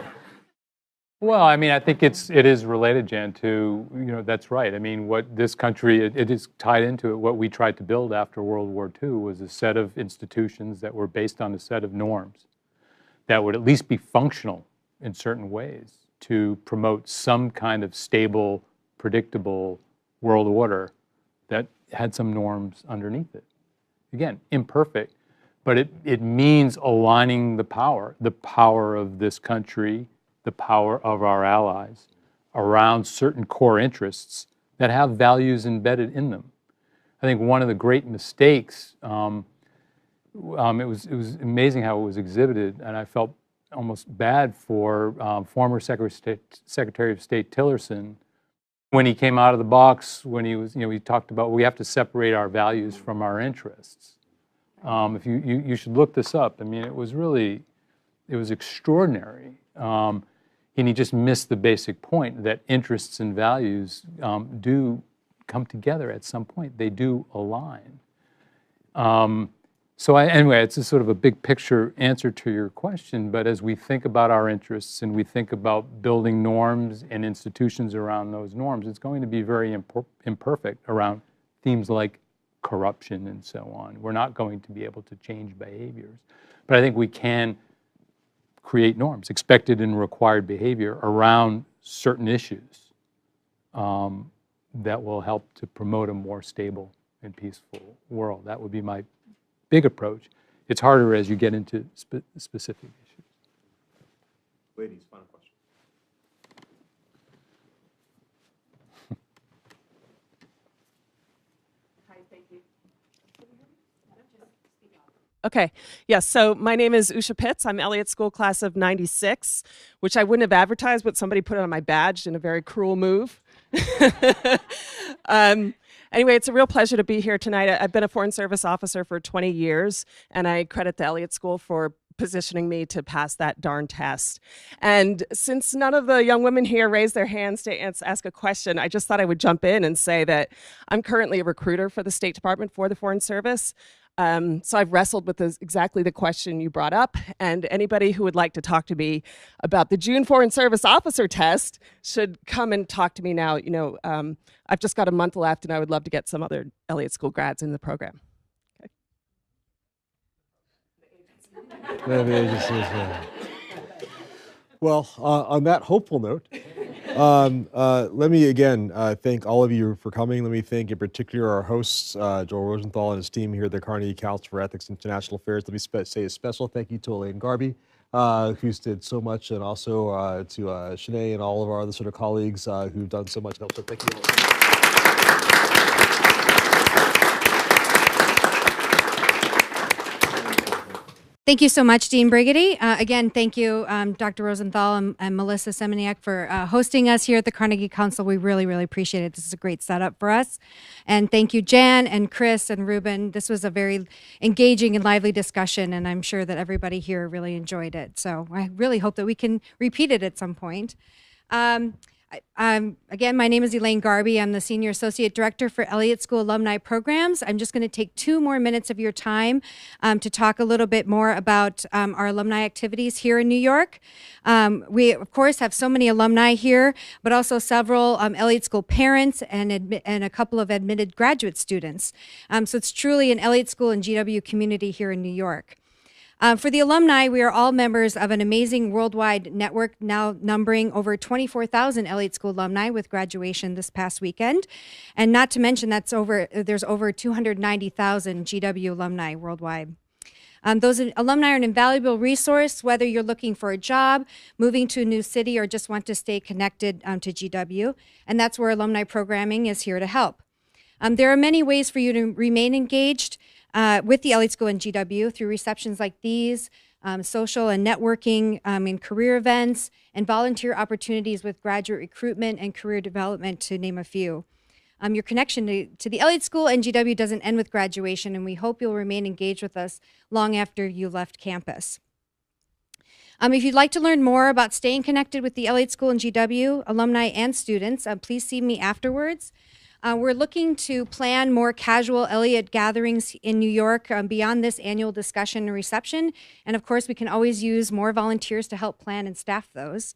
Well, I mean, I think it is related, Jan, to, that's right. I mean, what this country, it is tied into it. What we tried to build after World War II was a set of institutions that were based on a set of norms that would at least be functional in certain ways to promote some kind of stable, predictable world order that had some norms underneath it. Again, imperfect, but it means aligning the power of this country, the power of our allies around certain core interests that have values embedded in them. I think one of the great mistakes, it was amazing how it was exhibited, and I felt almost bad for former Secretary of State Tillerson when he came out of the box, when he was, he talked about we have to separate our values from our interests. If you should look this up. I mean, it was extraordinary. And he just missed the basic point that interests and values do come together at some point. They do align. Anyway, it's a sort of a big picture answer to your question, but as we think about our interests and we think about building norms and institutions around those norms, it's going to be very imperfect around themes like corruption and so on. We're not going to be able to change behaviors. But I think we can create norms, expected and required behavior around certain issues that will help to promote a more stable and peaceful world. That would be my big approach. It's harder as you get into specific issues. Ladies, final question. Okay, yes, so my name is Usha Pitts. I'm Elliott School class of 96, which I wouldn't have advertised, but somebody put it on my badge in a very cruel move. Anyway, it's a real pleasure to be here tonight. I've been a Foreign Service officer for 20 years, and I credit the Elliott School for positioning me to pass that darn test. And since none of the young women here raised their hands to ask a question, I just thought I would jump in and say that I'm currently a recruiter for the State Department for the Foreign Service. So I've wrestled with exactly the question you brought up, and anybody who would like to talk to me about the June Foreign Service Officer Test should come and talk to me now. I've just got a month left, and I would love to get some other Elliott School grads in the program. Okay. Well, on that hopeful note, let me again thank all of you for coming. Let me thank in particular our hosts, Joel Rosenthal and his team here at the Carnegie Council for Ethics and International Affairs. Let me say a special thank you to Elaine Garby, who's did so much, and also to Shanae and all of our other sort of colleagues who've done so much help. So thank you all. Thank you so much, Dean Brigety. Again, thank you, Dr. Rosenthal and Melissa Semeniak for hosting us here at the Carnegie Council. We really, really appreciate it. This is a great setup for us. And thank you, Jan and Chris and Reuben. This was a very engaging and lively discussion, and I'm sure that everybody here really enjoyed it. So I really hope that we can repeat it at some point. Again, my name is Elaine Garby. I'm the Senior Associate Director for Elliott School Alumni Programs. I'm just going to take 2 more minutes of your time to talk a little bit more about our alumni activities here in New York. We, of course, have so many alumni here, but also several Elliott School parents and a couple of admitted graduate students. So it's truly an Elliott School and GW community here in New York. For the alumni, we are all members of an amazing worldwide network now numbering over 24,000 Elliott School alumni with graduation this past weekend. And not to mention there's over 290,000 GW alumni worldwide. Those alumni are an invaluable resource, whether you're looking for a job, moving to a new city, or just want to stay connected to GW. And that's where alumni programming is here to help. There are many ways for you to remain engaged with the Elliott School and GW through receptions like these, social and networking in career events, and volunteer opportunities with graduate recruitment and career development, to name a few. Your connection to the Elliott School and GW doesn't end with graduation, and we hope you'll remain engaged with us long after you left campus. If you'd like to learn more about staying connected with the Elliott School and GW, alumni and students, please see me afterwards. We're looking to plan more casual Elliott gatherings in New York beyond this annual discussion and reception. And of course, we can always use more volunteers to help plan and staff those.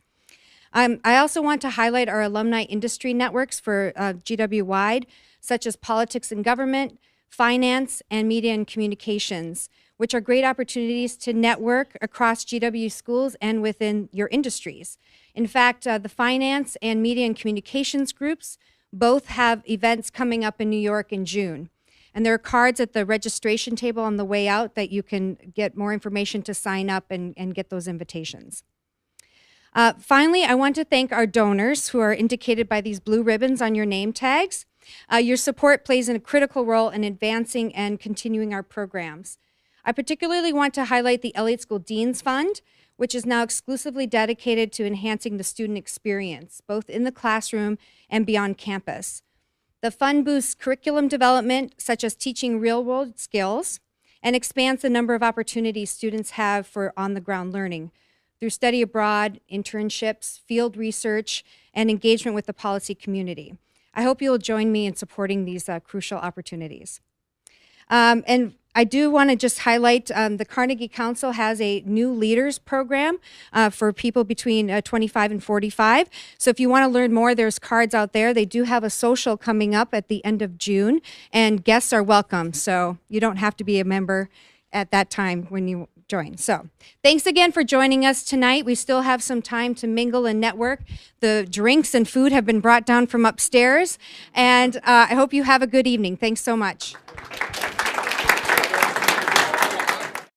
I also want to highlight our alumni industry networks for GW-wide, such as politics and government, finance, and media and communications, which are great opportunities to network across GW schools and within your industries. In fact, the finance and media and communications groups both have events coming up in New York in June. And there are cards at the registration table on the way out that you can get more information to sign up and get those invitations. Finally, I want to thank our donors who are indicated by these blue ribbons on your name tags. Your support plays a critical role in advancing and continuing our programs. I particularly want to highlight the Elliott School Dean's Fund, which is now exclusively dedicated to enhancing the student experience, both in the classroom and beyond campus. The fund boosts curriculum development, such as teaching real-world skills, and expands the number of opportunities students have for on-the-ground learning through study abroad, internships, field research, and engagement with the policy community. I hope you'll join me in supporting these crucial opportunities. And I do want to just highlight the Carnegie Council has a new leaders program for people between 25 and 45. So if you want to learn more, there's cards out there. They do have a social coming up at the end of June, and guests are welcome. So you don't have to be a member at that time when you join. So thanks again for joining us tonight. We still have some time to mingle and network. The drinks and food have been brought down from upstairs, and I hope you have a good evening. Thanks so much.